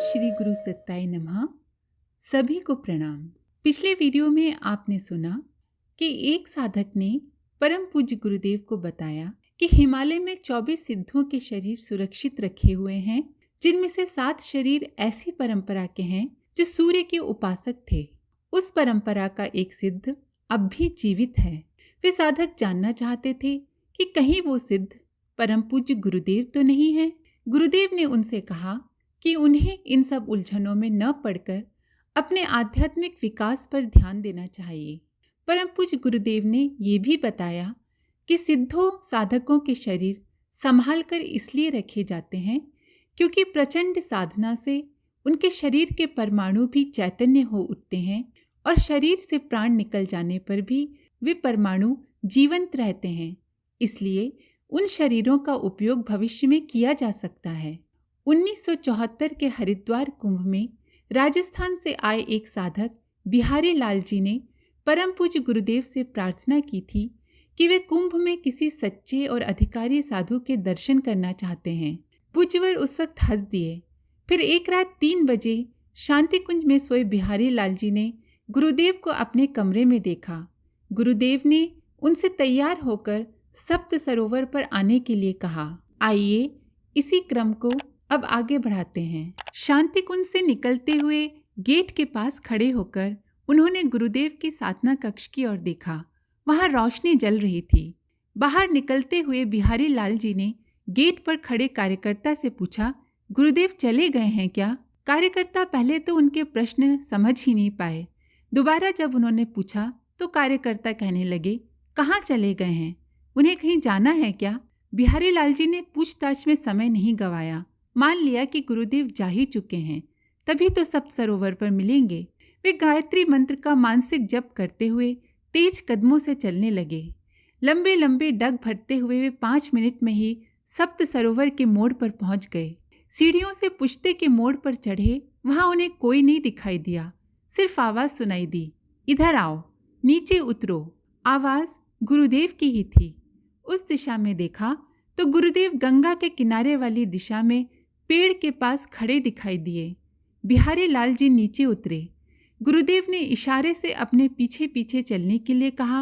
श्री गुरु सत्ताय नमः। सभी को प्रणाम। पिछले वीडियो में आपने सुना कि एक साधक ने परम पूज्य गुरुदेव को बताया कि हिमालय में 24 सिद्धों के शरीर सुरक्षित रखे हुए हैं, जिनमें से 7 शरीर ऐसी परंपरा के हैं जो सूर्य के उपासक थे। उस परंपरा का एक सिद्ध अब भी जीवित है। वे साधक जानना चाहते थे कि कहीं वो सिद्ध परम पूज्य गुरुदेव तो नहीं है। गुरुदेव ने उनसे कहा कि उन्हें इन सब उलझनों में न पड़कर अपने आध्यात्मिक विकास पर ध्यान देना चाहिए। परम पूज्य गुरुदेव ने ये भी बताया कि सिद्धों साधकों के शरीर संभाल कर इसलिए रखे जाते हैं क्योंकि प्रचंड साधना से उनके शरीर के परमाणु भी चैतन्य हो उठते हैं और शरीर से प्राण निकल जाने पर भी वे परमाणु जीवंत रहते हैं। इसलिए उन शरीरों का उपयोग भविष्य में किया जा सकता है। 1974 के हरिद्वार कुंभ में राजस्थान से आए एक साधक बिहारी लाल जी ने परम पूज्य गुरुदेव से प्रार्थना की थी कि वे कुंभ में किसी सच्चे और अधिकारी साधु के दर्शन करना चाहते हैं। पूज्यवर उस वक्त हंस दिए। फिर एक रात 3 बजे शांति कुंज में सोए बिहारी लाल जी ने गुरुदेव को अपने कमरे में देखा। गुरुदेव ने उनसे तैयार होकर सप्त सरोवर पर आने के लिए कहा। आइए इसी क्रम को अब आगे बढ़ाते हैं। शांति कुंज से निकलते हुए गेट के पास खड़े होकर उन्होंने गुरुदेव के साधना कक्ष की ओर देखा। वहां रोशनी जल रही थी। बाहर निकलते हुए बिहारी लाल जी ने गेट पर खड़े कार्यकर्ता से पूछा, गुरुदेव चले गए हैं क्या? कार्यकर्ता पहले तो उनके प्रश्न समझ ही नहीं पाए। दोबारा जब उन्होंने पूछा तो कार्यकर्ता कहने लगे, कहाँ चले गए हैं? उन्हें कहीं जाना है क्या? बिहारी लाल जी ने पूछताछ में समय नहीं गंवाया। मान लिया कि गुरुदेव जा ही चुके हैं, तभी तो सप्त सरोवर पर मिलेंगे। वे गायत्री मंत्र का मानसिक जप करते हुए तेज कदमों से चलने लगे। लंबे लंबे डग भरते हुए वे 5 मिनट में ही सप्त सरोवर के मोड़ पर पहुंच गए। सीढ़ियों से पुश्ते के मोड़ पर चढ़े। वहां उन्हें कोई नहीं दिखाई दिया, सिर्फ आवाज सुनाई दी, इधर आओ, नीचे उतरो। आवाज गुरुदेव की ही थी। उस दिशा में देखा तो गुरुदेव गंगा के किनारे वाली दिशा में पेड़ के पास खड़े दिखाई दिए। बिहारी लाल जी नीचे उतरे। गुरुदेव ने इशारे से अपने पीछे पीछे चलने के लिए कहा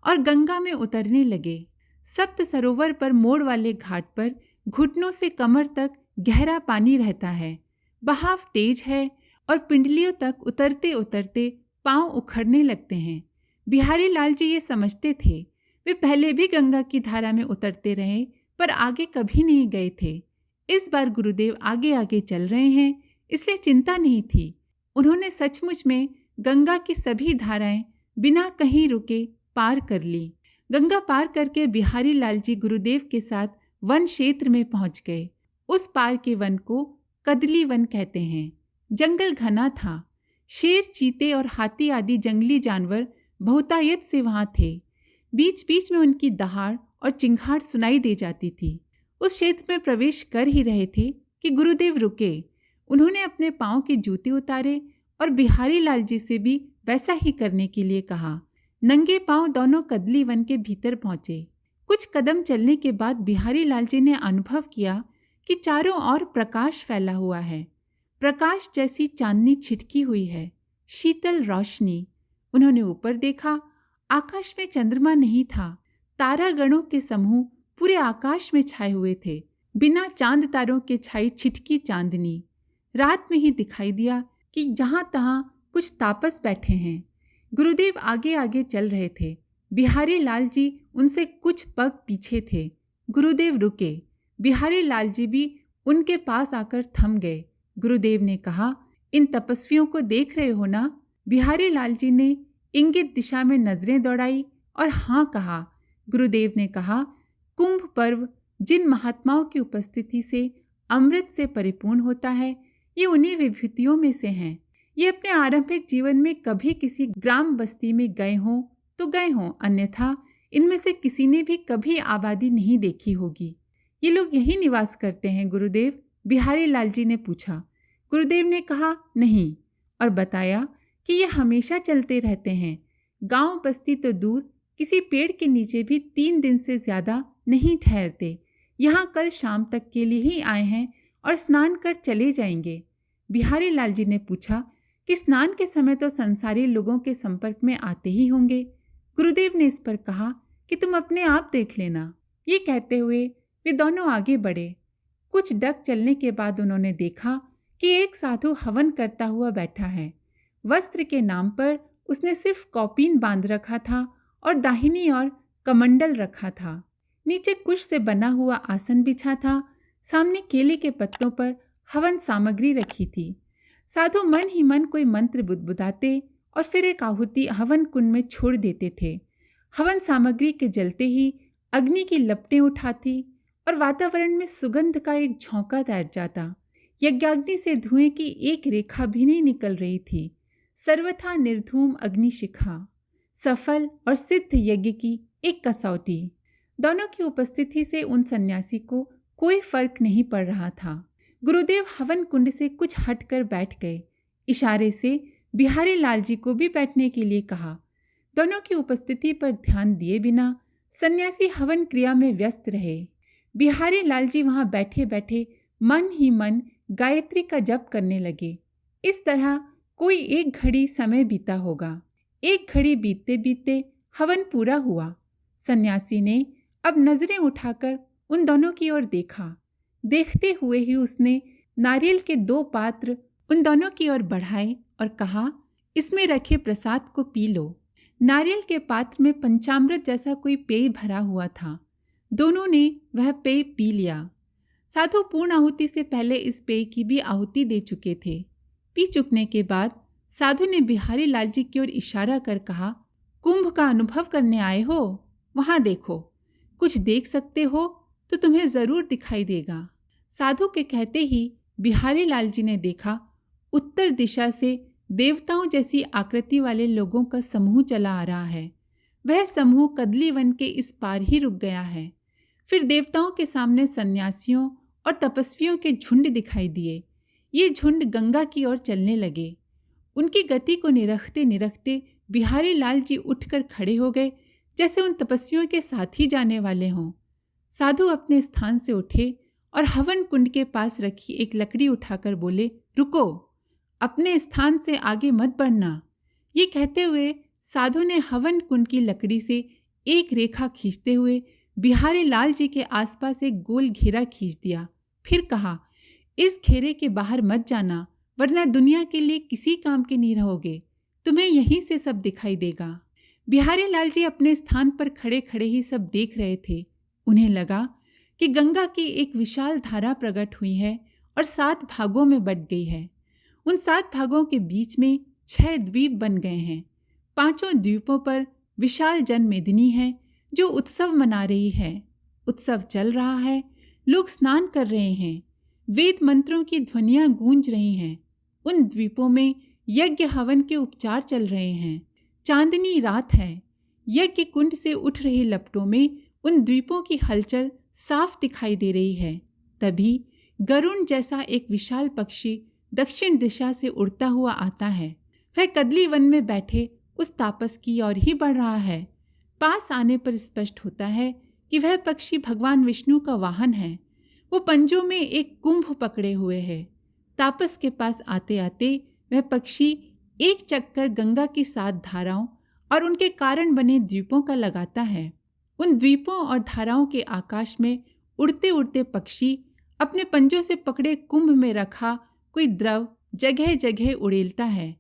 और गंगा में उतरने लगे। सप्त सरोवर पर मोड़ वाले घाट पर घुटनों से कमर तक गहरा पानी रहता है। बहाव तेज है और पिंडलियों तक उतरते उतरते पांव उखड़ने लगते हैं। बिहारी लाल जी ये समझते थे। वे पहले भी गंगा की धारा में उतरते रहे पर आगे कभी नहीं गए थे। इस बार गुरुदेव आगे आगे चल रहे हैं, इसलिए चिंता नहीं थी। उन्होंने सचमुच में गंगा की सभी धाराएं बिना कहीं रुके पार कर ली। गंगा पार करके बिहारी लाल जी गुरुदेव के साथ वन क्षेत्र में पहुंच गए। उस पार के वन को कदली वन कहते हैं। जंगल घना था। शेर, चीते और हाथी आदि जंगली जानवर बहुतायत से वहां थे। बीच बीच में उनकी दहाड़ और चिंगाड़ सुनाई दे जाती थी। उस क्षेत्र में प्रवेश कर ही रहे थे कि गुरुदेव रुके। उन्होंने अपने पांव के जूते उतारे और बिहारी लाल जी से भी वैसा ही करने के लिए कहा। नंगे पांव दोनों कदली वन के भीतर पहुंचे। कुछ कदम चलने के बाद बिहारी लाल जी ने अनुभव किया कि चारों ओर प्रकाश फैला हुआ है। प्रकाश जैसी चांदनी छिटकी हुई है, शीतल रोशनी। उन्होंने ऊपर देखा। आकाश में चंद्रमा नहीं था। तारागणों के समूह पूरे आकाश में छाए हुए थे। बिना चांद तारों के छाई छिटकी चांदनी। रात में ही दिखाई दिया कि जहां तहां कुछ तापस बैठे हैं। गुरुदेव आगे आगे चल रहे थे। बिहारी लाल जी उनसे कुछ पग पीछे थे। गुरुदेव रुके। बिहारी लाल जी भी उनके पास आकर थम गए। गुरुदेव ने कहा, इन तपस्वियों को देख रहे हो ना? बिहारी लाल जी ने इंगित दिशा में नजरें दौड़ाई और हाँ कहा। गुरुदेव ने कहा, कुंभ पर्व जिन महात्माओं की उपस्थिति से अमृत से परिपूर्ण होता है, ये उन्हीं विभूतियों में से हैं। ये अपने आरंभिक जीवन में कभी किसी ग्राम बस्ती में गए हों तो गए हों, अन्यथा इनमें से किसी ने भी कभी आबादी नहीं देखी होगी। ये लोग यही निवास करते हैं गुरुदेव? बिहारी लाल जी ने पूछा। गुरुदेव ने कहा, नहीं, और बताया कि ये हमेशा चलते रहते हैं। गांव बस्ती तो दूर, किसी पेड़ के नीचे भी 3 दिन से ज्यादा नहीं ठहरते। यहाँ कल शाम तक के लिए ही आए हैं और स्नान कर चले जाएंगे। बिहारी लाल जी ने पूछा कि स्नान के समय तो संसारी लोगों के संपर्क में आते ही होंगे। गुरुदेव ने इस पर कहा कि तुम अपने आप देख लेना। ये कहते हुए वे दोनों आगे बढ़े। कुछ डग चलने के बाद उन्होंने देखा कि एक साधु हवन करता हुआ बैठा है। वस्त्र के नाम पर उसने सिर्फ कौपीन बांध रखा था और दाहिनी ओर कमंडल रखा था। नीचे कुश से बना हुआ आसन बिछा था। सामने केले के पत्तों पर हवन सामग्री रखी थी। साधु मन ही मन कोई मंत्र बुदबुदाते और फिर एक आहुति हवन कुंड में छोड़ देते थे। हवन सामग्री के जलते ही अग्नि की लपटें उठाती और वातावरण में सुगंध का एक झोंका तैर जाता। यज्ञाग्नि से धुएं की एक रेखा भी नहीं निकल रही थी। सर्वथा निर्धूम अग्निशिखा, सफल और सिद्ध यज्ञ की एक कसौटी। दोनों की उपस्थिति से उन सन्यासी को कोई फर्क नहीं पड़ रहा था। गुरुदेव हवन कुंड से कुछ हटकर बैठ गए। इशारे से बिहारी लाल जी को भी बैठने के लिए कहा। दोनों की उपस्थिति पर ध्यान दिए बिना सन्यासी हवन क्रिया में व्यस्त रहे। बिहारी लाल जी वहां बैठे बैठे मन ही मन गायत्री का जप करने लगे। इस तरह कोई एक घड़ी समय बीता होगा। एक घड़ी बीतते बीतते हवन पूरा हुआ। सन्यासी ने अब नजरें उठाकर उन दोनों की ओर देखा। देखते हुए ही उसने नारियल के 2 पात्र उन दोनों की ओर बढ़ाए और कहा, इसमें रखे प्रसाद को पी लो। नारियल के पात्र में पंचामृत जैसा कोई पेय भरा हुआ था। दोनों ने वह पेय पी लिया। साधु पूर्ण आहुति से पहले इस पेय की भी आहुति दे चुके थे। पी चुकने के बाद साधु ने बिहारी लाल जी की ओर इशारा कर कहा, कुंभ का अनुभव करने आए हो? वहां देखो, कुछ देख सकते हो तो तुम्हें जरूर दिखाई देगा। साधु के कहते ही बिहारी लाल जी ने देखा, उत्तर दिशा से देवताओं जैसी आकृति वाले लोगों का समूह चला आ रहा है। वह समूह कदली वन के इस पार ही रुक गया है। फिर देवताओं के सामने सन्यासियों और तपस्वियों के झुंड दिखाई दिए। ये झुंड गंगा की ओर चलने लगे। उनकी गति को निरखते निरखते बिहारी लाल जी उठकर खड़े हो गए, जैसे उन तपस्वियों के साथ ही जाने वाले हों। साधु अपने स्थान से उठे और हवन कुंड के पास रखी एक लकड़ी उठाकर बोले, रुको, अपने स्थान से आगे मत बढ़ना। ये कहते हुए साधु ने हवन कुंड की लकड़ी से एक रेखा खींचते हुए बिहारी लाल जी के आसपास एक गोल घेरा खींच दिया। फिर कहा, इस घेरे के बाहर मत जाना, वरना दुनिया के लिए किसी काम के नहीं रहोगे। तुम्हें यहीं से सब दिखाई देगा। बिहारी लाल जी अपने स्थान पर खड़े खड़े ही सब देख रहे थे। उन्हें लगा कि गंगा की एक विशाल धारा प्रकट हुई है और 7 भागों में बट गई है। उन 7 भागों के बीच में 6 द्वीप बन गए हैं। 5 द्वीपों पर विशाल जनमेदिनी है जो उत्सव मना रही है। उत्सव चल रहा है, लोग स्नान कर रहे हैं, वेद मंत्रों की ध्वनियां गूंज रही हैं। उन द्वीपों में यज्ञ हवन के उपचार चल रहे हैं। चांदनी रात है। यज्ञ कुंड से उठ रही लपटों में उन द्वीपों की हलचल साफ दिखाई दे रही है। तभी गरुण जैसा एक विशाल पक्षी दक्षिण दिशा से उड़ता हुआ आता है। वह कदली वन में बैठे उस तापस की ओर ही बढ़ रहा है। पास आने पर स्पष्ट होता है कि वह पक्षी भगवान विष्णु का वाहन है। वो पंजों में एक कुंभ पकड़े हुए है। तापस के पास आते आते वह पक्षी एक चक्कर गंगा की 7 धाराओं और उनके कारण बने द्वीपों का लगाता है। उन द्वीपों और धाराओं के आकाश में उड़ते उड़ते पक्षी अपने पंजों से पकड़े कुंभ में रखा कोई द्रव जगह जगह उड़ेलता है।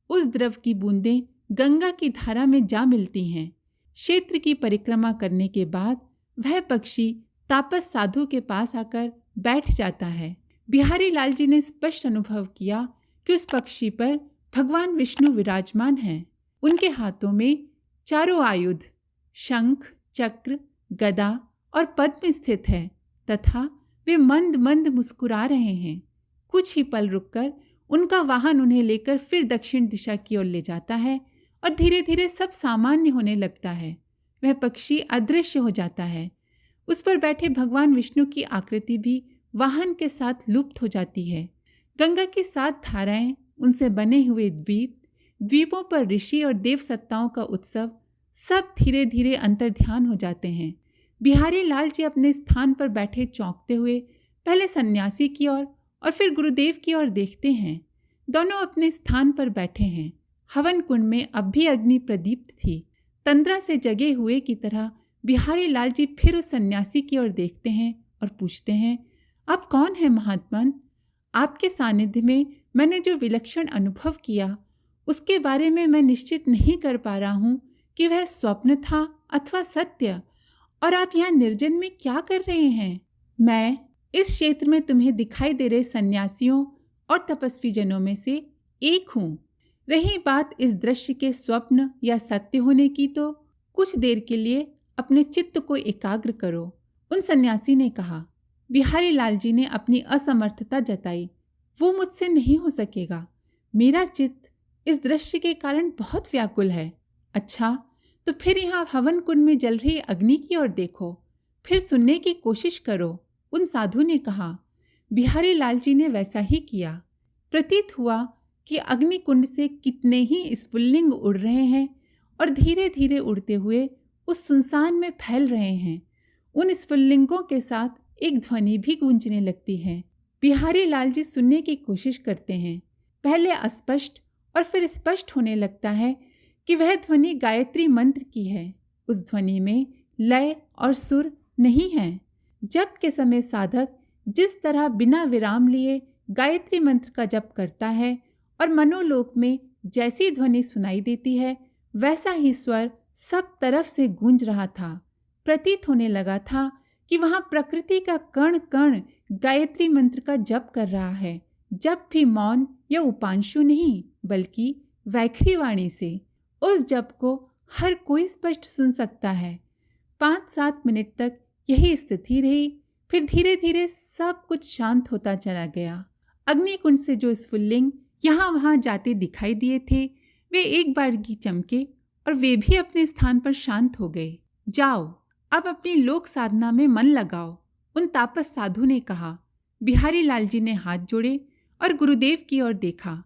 उस द्रव की बूंदें गंगा की धारा में जा मिलती हैं। क्षेत्र की परिक्रमा करने के बाद वह पक्षी तापस साधु के पास आकर बैठ जाता है। बिहारी लाल जी ने स्पष्ट अनुभव किया कि उस पक्षी पर भगवान विष्णु विराजमान हैं। उनके हाथों में चारों आयुध शंख, चक्र, गदा और पद्म स्थित है तथा वे मंद मंद मुस्कुरा रहे हैं। कुछ ही पल रुककर उनका वाहन उन्हें लेकर फिर दक्षिण दिशा की ओर ले जाता है और धीरे धीरे सब सामान्य होने लगता है। वह पक्षी अदृश्य हो जाता है। उस पर बैठे भगवान विष्णु की आकृति भी वाहन के साथ लुप्त हो जाती है। गंगा की 7 धाराएं, उनसे बने हुए द्वीप, द्वीपों पर ऋषि और देव सत्ताओं का उत्सव सब धीरे धीरे अंतर्ध्यान हो जाते हैं। बिहारी लाल जी अपने स्थान पर बैठे चौंकते हुए पहले सन्यासी की ओर और फिर गुरुदेव की ओर देखते हैं। दोनों अपने स्थान पर बैठे हैं। हवन कुंड में अब भी अग्नि प्रदीप्त थी। तंद्रा से जगे हुए की तरह बिहारी लाल जी फिर उस सन्यासी की ओर देखते हैं और पूछते हैं, आप कौन है महात्मन? आपके सानिध्य में मैंने जो विलक्षण अनुभव किया उसके बारे में मैं निश्चित नहीं कर पा रहा हूँ कि वह स्वप्न था अथवा सत्य, और आप यहाँ निर्जन में क्या कर रहे हैं? मैं इस क्षेत्र में तुम्हें दिखाई दे रहे सन्यासियों और तपस्वी जनों में से एक हूँ। रही बात इस दृश्य के स्वप्न या सत्य होने की, तो कुछ देर के लिए अपने चित्त को एकाग्र करो, उन सन्यासी ने कहा। बिहारी लाल जी ने अपनी असमर्थता जताई। वो मुझसे नहीं हो सकेगा। मेरा चित्त इस दृश्य के कारण बहुत व्याकुल है। अच्छा, तो फिर यहाँ हवन कुंड में जल रही अग्नि की ओर देखो, फिर सुनने की कोशिश करो, उन साधु ने कहा। बिहारी लाल जी ने वैसा ही किया। प्रतीत हुआ कि अग्नि कुंड से कितने ही स्फुल्लिंग उड़ रहे हैं और धीरे धीरे उड़ते हुए उस सुनसान में फैल रहे हैं। उन स्फुल्लिंगों के साथ एक ध्वनि भी गूंजने लगती है। बिहारी लाल जी सुनने की कोशिश करते हैं। पहले अस्पष्ट और फिर स्पष्ट होने लगता है कि वह ध्वनि गायत्री मंत्र की है। उस ध्वनि में लय और सुर नहीं है। जप के समय साधक जिस तरह बिना विराम लिए गायत्री मंत्र का जप करता है और मनोलोक में जैसी ध्वनि सुनाई देती है, वैसा ही स्वर सब तरफ से गूंज रहा था। प्रतीत होने लगा था कि वहाँ प्रकृति का कण कण गायत्री मंत्र का जप कर रहा है। जप भी मौन या उपांशु नहीं, बल्कि वैखरी वाणी से। उस जप को हर कोई स्पष्ट सुन सकता है। 5-7 मिनट तक यही स्थिति रही। फिर धीरे धीरे सब कुछ शांत होता चला गया। अग्निकुंड से जो स्फुल्लिंग यहाँ वहाँ जाते दिखाई दिए थे, वे एक बारगी चमके और वे भी अपने स्थान पर शांत हो गए। जाओ, अब अपनी लोक साधना में मन लगाओ, उन तापस साधु ने कहा। बिहारी लाल जी ने हाथ जोड़े और गुरुदेव की ओर देखा।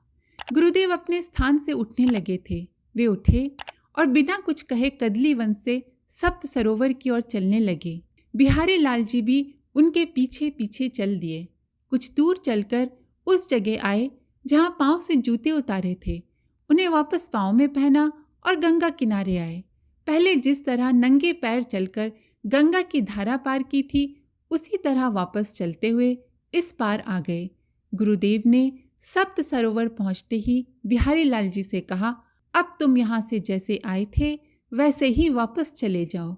गुरुदेव अपने स्थान से उठने लगे थे। वे उठे और बिना कुछ कहे कदली वन से सप्त सरोवर की ओर चलने लगे। बिहारी लाल जी भी उनके पीछे पीछे चल दिए। कुछ दूर चलकर उस जगह आए जहाँ पांव से जूते उतारे थे। उन्हें वापस पांव में पहना और गंगा किनारे आए। पहले जिस तरह नंगे पैर चलकर गंगा की धारा पार की थी, उसी तरह वापस चलते हुए इस पार आ गए। गुरुदेव ने सप्त सरोवर पहुँचते ही बिहारी लाल जी से कहा, अब तुम यहाँ से जैसे आए थे वैसे ही वापस चले जाओ।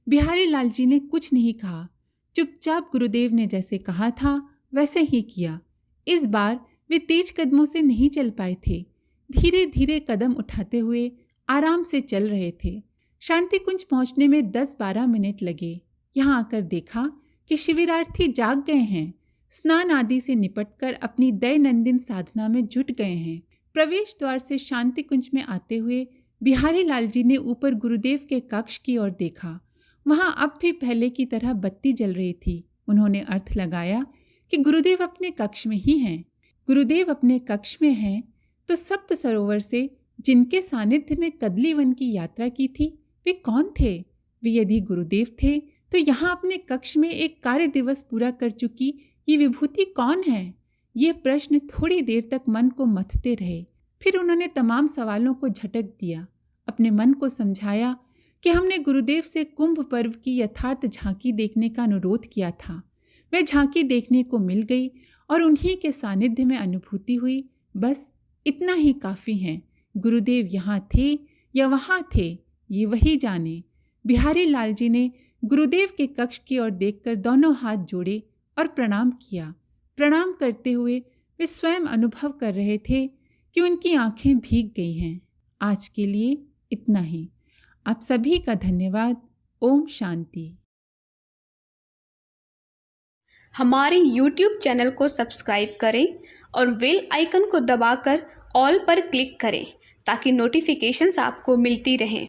बिहारी लाल जी ने कुछ नहीं कहा। चुपचाप गुरुदेव ने जैसे कहा था वैसे ही किया। इस बार वे तेज कदमों से नहीं चल पाए थे। धीरे धीरे कदम उठाते हुए आराम से चल रहे थे। शांति कुंज पहुँचने में 10-12 मिनट लगे। यहाँ आकर देखा कि शिविरार्थी जाग गए हैं। स्नान आदि से निपटकर अपनी दैनंदिन साधना में जुट गए हैं। प्रवेश द्वार से शांति कुंज में आते हुए बिहारी लाल जी ने ऊपर गुरुदेव के कक्ष की ओर देखा। वहां अब भी पहले की तरह बत्ती जल रही थी। उन्होंने अर्थ लगाया कि गुरुदेव अपने कक्ष में ही हैं। गुरुदेव अपने कक्ष में हैं तो सप्त सरोवर से जिनके सानिध्य में कदली वन की यात्रा की थी, वे कौन थे? वे यदि गुरुदेव थे तो यहाँ अपने कक्ष में एक कार्य दिवस पूरा कर चुकी ये विभूति कौन है? ये प्रश्न थोड़ी देर तक मन को मथते रहे। फिर उन्होंने तमाम सवालों को झटक दिया। अपने मन को समझाया कि हमने गुरुदेव से कुंभ पर्व की यथार्थ झांकी देखने का अनुरोध किया था। वह झांकी देखने को मिल गई और उन्हीं के सानिध्य में अनुभूति हुई। बस इतना ही काफ़ी है। गुरुदेव यहाँ थे या वहाँ थे, ये वही जाने। बिहारी लाल जी ने गुरुदेव के कक्ष की ओर देखकर दोनों हाथ जोड़े और प्रणाम किया। प्रणाम करते हुए वे स्वयं अनुभव कर रहे थे कि उनकी आंखें भीग गई हैं। आज के लिए इतना ही। आप सभी का धन्यवाद। ओम शांति। हमारे YouTube चैनल को सब्सक्राइब करें और बेल आइकन को दबाकर ऑल पर क्लिक करें ताकि नोटिफिकेशंस आपको मिलती रहें।